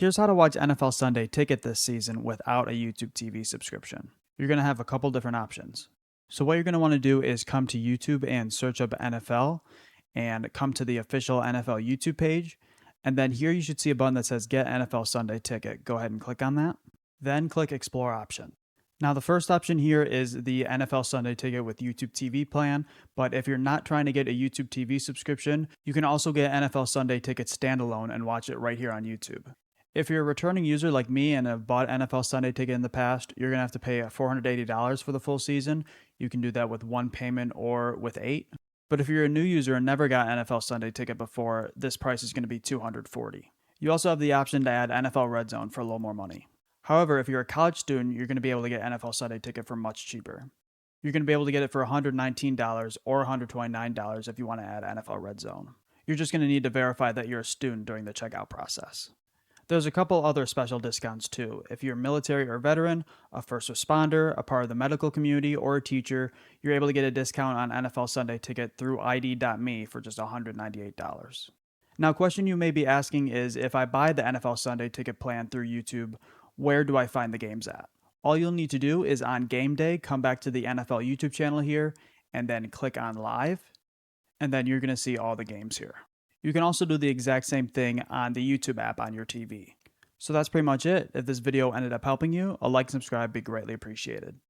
Here's how to watch NFL Sunday Ticket this season without a YouTube TV subscription. You're going to have a couple different options. So what you're going to want to do is come to YouTube and search up NFL and come to the official NFL YouTube page. And then here you should see a button that says Get NFL Sunday Ticket. Go ahead and click on that. Then click Explore option. Now the first option here is the NFL Sunday Ticket with YouTube TV plan, but if you're not trying to get a YouTube TV subscription, you can also get NFL Sunday Ticket standalone and watch it right here on YouTube. If you're a returning user like me and have bought NFL Sunday Ticket in the past, you're going to have to pay $480 for the full season. You can do that with one payment or with 8. But if you're a new user and never got NFL Sunday Ticket before, this price is going to be $240. You also have the option to add NFL Red Zone for a little more money. However, if you're a college student, you're going to be able to get NFL Sunday Ticket for much cheaper. You're going to be able to get it for $119 or $129 if you want to add NFL Red Zone. You're just going to need to verify that you're a student during the checkout process. There's a couple other special discounts too. If you're military or veteran, a first responder, a part of the medical community, or a teacher, you're able to get a discount on NFL Sunday Ticket through ID.me for just $198. Now, a question you may be asking is, if I buy the NFL Sunday Ticket plan through YouTube, where do I find the games at? All you'll need to do is on game day, come back to the NFL YouTube channel here, and then click on live, and then you're going to see all the games here. You can also do the exact same thing on the YouTube app on your TV. So that's pretty much it. If this video ended up helping you, a like and subscribe would be greatly appreciated.